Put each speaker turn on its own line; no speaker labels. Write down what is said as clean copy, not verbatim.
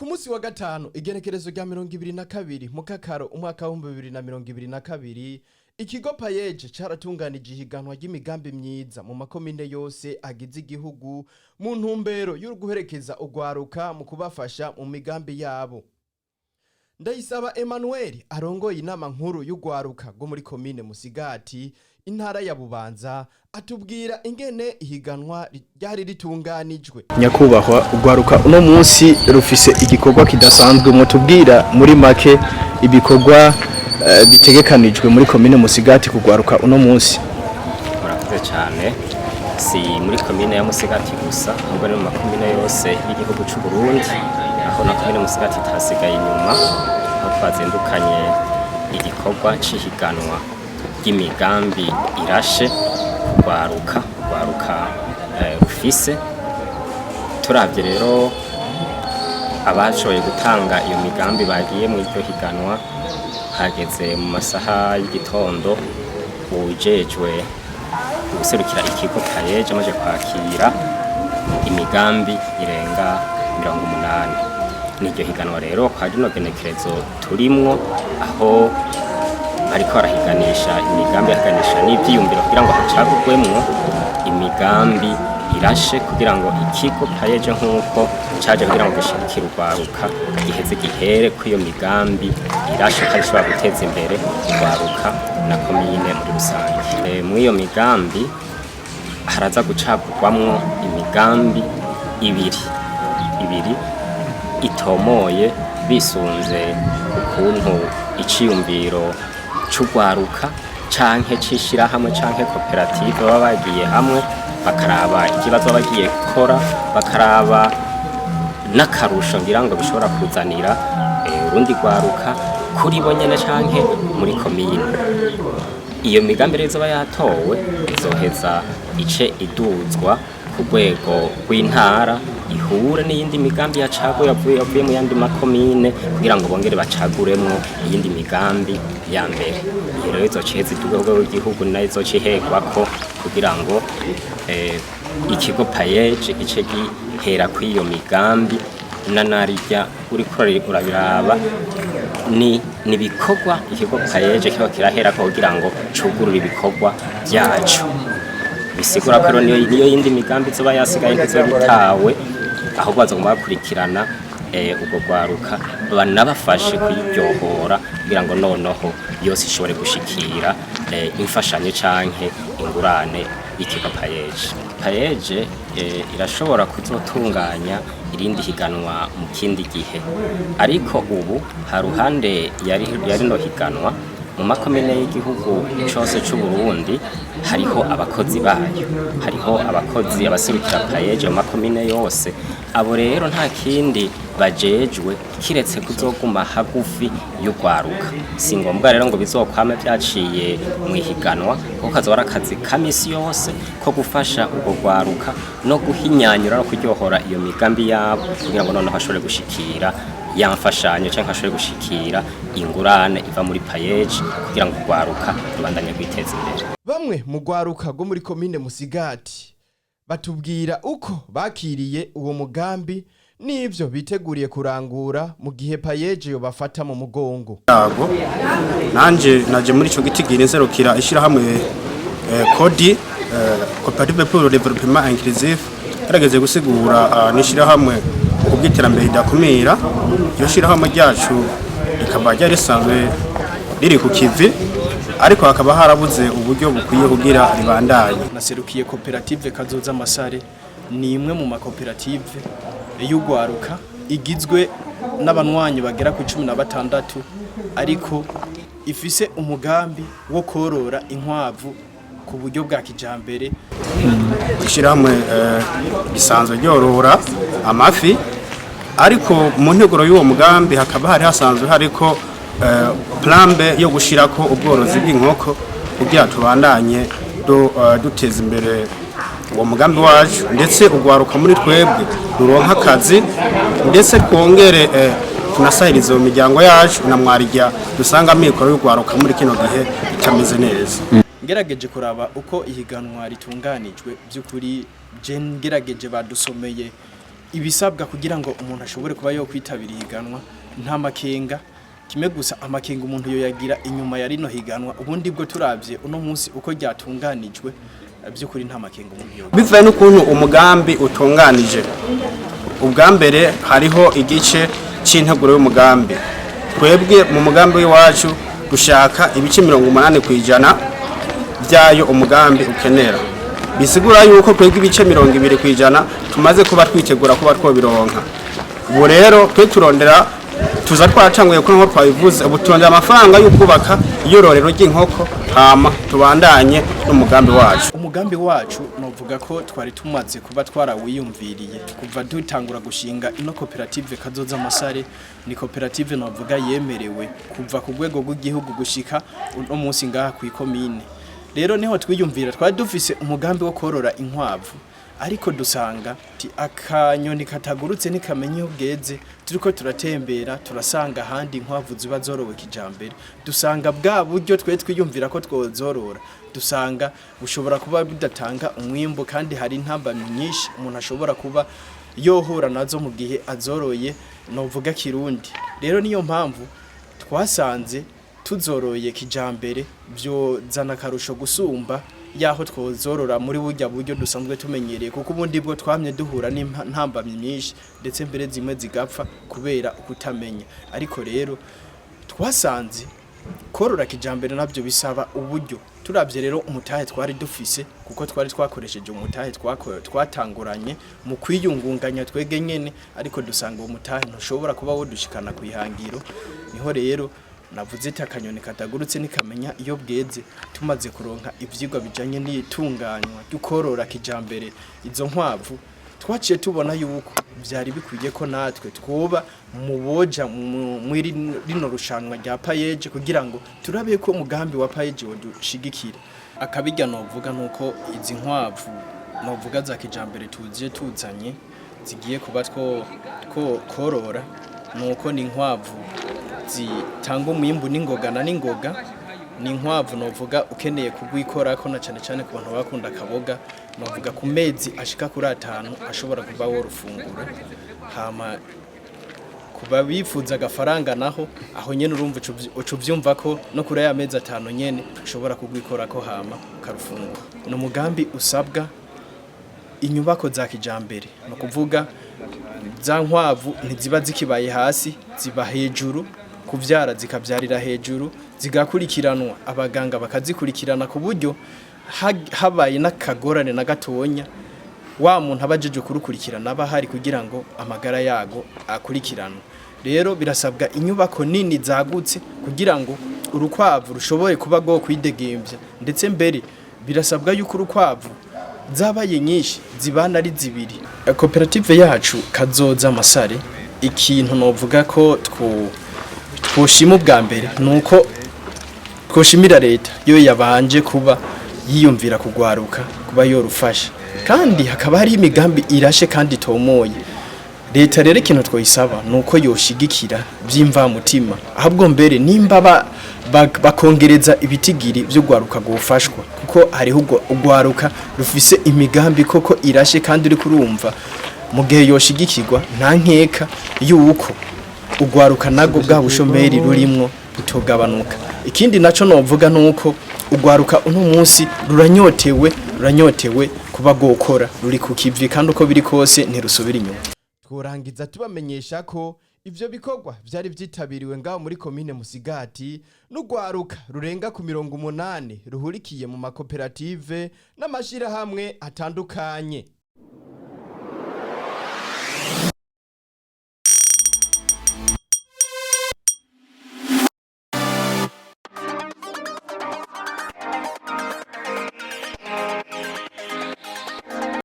Kumusi wa gatanu igenekerezo rya 22 mukakaro umwaka wa 2022 ikigo Paeej caratunganije ihiganwa ry'imigambi myiza mu makomine yose agize igihugu mu ntumbero y'uguherekeza urwaruka mu kubafasha mu migambi yabo. Ndayisaba Emmanuel arongoye inama nkuru y'urwaruka rwo muri komine Musigati intara ya Bubanza atubwira ingene ihiganwa ryari ritunganijwe.
Nyakubahwa urwaruka uno munsi rufise igikorwa kidasanzwe mu tubwira muri make ibikorwa bitegekanijwe muri komine Musigati kugwaruka uno munsi.
Murakoze cyane si muri komine ya Musigati gusa ahubwo no mu makomine yose y'igihugu cy'u Burundi aho na komine Musigati tasigaye inyuma aho twazindukanye igikorwa c'ihiganwa ry'imigambi irashe kugwaruka rufise turavye rero abashoboye gutanga iyo migambi bagiye mu iryo higanwa hageze mu masaha y'igitondo ujejwe guserukira ikigo Paeej amaje kwakira imigambi irenga 80. N'iryo higanwa rero kwa rino genekerezo turimwo aho bariko barahiganisha imigambi yaganisha n'ivyiyumviro kugira ngo hacagurwemwo imigambi irashe kugira ngo ikigo Paeej nkuko caje kugira ngo gishigikire urwaruka giheze gihere ku iyo migambi irashe kandi ishobora guteza imbere urwaruka na komine muri rusange. Mu iyo migambi haraza gucagurwamwo imigambi ibiri itomoye bisunze ukuntu iciyumviro c'urwaruka canke cishira hamwe canke koperative baba bagiye hamwe bakaraba ikibazo bagiye gukora bakaraba n'akarusho ngira ngo bishobora kuzanira urundi rwaruka kuri bo nyene canke muri komine. Iyo migambi rero izoba yatowe izoheza ice iduzwa ku rwego rw'intara ihure n'iyindi migambi yacaguye yavuye mu yandi makomine kugira ngo bongere bacaguremwo iyindi migambi ya mbere. Iyo rero izociheza iduga rw'igihugu nayo izocihegwako kugira ngo ikigo Paeej ice gihera ku iyo migambi narirya uriko urabiraba ni bikorwa ikigo Paeej kiba kiraherako kugira ngo cugurure ibikorwa byacu. Bisigura ko niyo yindi migambi izoba yasigaye bitawe aho bazogomba bakurikirana ubwo rwaruka banabafashe kuyiryohora kugira ngo noneho yose ishobore gushikira imfashanyo canke ingurane y'ikigo Paeej irashobora kuzotunganya irindi higanwa mu kindi gihe, ariko ubu haruhande yari no higanwa mu makomine y'igihugu cyose cy'u Burundi hariho abakozi bayo, hariho abakozi abaserukira Paeej mu makomine yose. Abo rero nta kindi bajejwe kiretse kuzoguma hagufi y'urwaruka. Si ngombwa rero ngo bizokwame byaciye mu higanwa kuko kazora akazi kamisi yose ko gufasha ubwo rwaruka no guhinyanyura no kuryohora iyo migambi yabo kugira ngo noneho ashobore gushikira yamfashanyo canke ashobore gushikira ingurane iva muri Paeej kugira ngo urwaruka rubandanye kwiteza imbere.
Bamwe mu rwaruka rwo muri komine Musigati batubwira uko bakiriye uwo mugambi n'ivyo biteguriye kurangura mu gihe Paeej yo bafata mu mugongo.
Yarwo naje muri ico gitigire nserukira ishira hamwe kodi cooperative pour le développement inclusif yarageze gusigura nishira hamwe ubwiterambere idakumira. Iyo shira hamwe ryacu rikaba ryarisanzwe riri ku kivi ariko hakaba harabuze uburyo bukwiye kugira ribandanye.
Naserukiye koperative Kazoza Masare ni imwe mu makoperative y'urwaruka igizwe n'abanwanyi bagera ku 16 ariko ifise umugambi wo korora inkwavu ku buryo bwa kijambere.
Ishirahamwe isanzwe ryorora amafi ariko mu nteguro y'uwo mugambi hakaba hari hasanzwe hariko plambe yo gushirako ubworozi bw'inkoko kugira tubandanye duteza imbere uwo mugambi wacu ndetse urwaruka muri twebwe ruronka akazi ndetse twongere tunasahiriza mu miryango yacu na mwarijya dusanga amikoro y'urwaruka muri kino gihe itameze neza.
Ngerageje kuraba uko ihiganwa ritunganijwe by'ukuri je ngerageje badusomeye ibisabwa kugira ngo umuntu ashobore kuba yo kwitabira ihiganwa nta makenga kimwe gusa amakenga umuntu yo yagira inyuma ya rino higanwa ubundi bwo turavye uno munsi uko ryatunganijwe by'ukuri nta makenga umuntu yo
bivaye n'ukuntu umugambi utunganije ubwa mbere hariho igice c'integuro y'umugambi twebwe mu mugambi w'iwacu dushaka ibice 80% byayo umugambi ukenera bisigura yuko twebwe ibice 20% tumaze kuba twitegura kuba twobironka ubu rero twe turondera tuza twatanguye ko nko twabivuze ubu turondera amafaranga yo kubaka iyororero ry'inkoko hama tubandanye n'umugambi wacu
umugambi wacu novuga ko twari tumaze kuba twarawiyumviriye kuva dutangura gushinga ino koperative kazoza amasare ni koperative novuga yemerewe kuva ku rwego rw'igihugu gushika uno munsi ngaha ku ikomine rero niho twiyumvira twari dufise umugambi wo korora inkwavu ariko dusanga akanyoni katagurutse nikamenye ubweze turiko turatembera turasanga handi inkwavu ziba zorowe kijambere dusanga bwa buryo twe twiyumvira ko twozorora dusanga bushobora kuba bidatanga umwimbo kandi hari intambamyi nyinshi umuntu ashobora kuba yohura nazo mu gihe azoroye novuga kirundi rero niyo mpamvu twasanze tuzoroye kijambere byo zana karusho gusumba yaho twozorora muri burya buryo dusanzwe tumenyereye kuko ubundi bwo twamye duhura n'intambamyi nyinshi ndetse mbere zimwe zigapfa kubera kutamenya ariko rero twasanze korora kijambere nabyo bisaba uburyo turavye rero umutahe twari dufise kuko twari twakoresheje umutahe twatanguranye mu kwiyungunganya twege nyene ariko dusanga uwo mutahe ntushobora kuba wo dushikana kwihangiro niho rero navuze akanyoni katagurutse nikamenya iyo bweze tumaze kuronka ivyigwa bijanye n'itunganywa ry'ukorora kijambere izo nkwavu twaciye tubona yuko byari bikwiye ko natwe twoba mu boja muri rino rushanwa rya Paeej kugira ngo turabe ko umugambi wa Paeej wodushigikira akabijya novuga nuko izi nkwavu novuga za kijambere tuje tuzanye zigiye kuba ko korora nuko ni nkwavu zitanga umwimbu n'ingoga ni inkwavu novuga ukeneye kugwikora ko na cyane ku bantu bakunda kaboga novuga ku mezi ashika kuri 5 ashobora kuba worufungura hama kuba bifuza agafaranga naho aho nyene urumva ucuvyumva ko no kuri ya mezi 5 nyene ushobora kugwikora ko hama ukarufungura no mugambi usabwa inyubako za kijambere no kuvuga za nkwavu ntiziba zikibaye hasi ziba hejuru kuvyara zikavyarira hejuru zigakurikiranwa abaganga bakazikurikirana ku buryo habaye n'akagorane na gatonya wa muntu abajeje kurukurikirana bahari kugira ngo amagara yago akurikiranwe rero birasabwa inyubako nini zagutse kugira ngo urukwavu rushobore kuba go kwidegembya ndetse mbere birasabwa yuko urukwavu zabaye nyinshi zibana ari zibiri koperative yacu kazoza amasare ikintu novuga ko twoshima ubwa mbere nuko twoshimira leta yo yabanje kuba yiyumvira kugwaruka kuba yorufasha kandi hakaba hari imigambi irashe kandi tomoye leta rero ikintu twoyisaba nuko yoshigikira byimva mutima ahubwo mbere nimba bakongereza ibitigiri byo gwaruka gufashwa kuko hariho ugwaruka rufise imigambi koko irashe kandi uri kurumva mu gihe yoshigikirwa nta nkeka yuko ugwaruka nago bwa bushomeri rurimwo butogabanuka ikindi naco novuga nuko ugwaruka uno munsi ruranyotewe kuba gukora ruri kukivi kandi uko biri kose ntirusubira inyuma
tworangiza tubamenyesha ko ivyo bikorwa vyari vyitabiriwe ngaho muri komine Musigati n'ugwaruka rurenga ku 80 ruhurikiye mu makoperative n'amashira hamwe atandukanye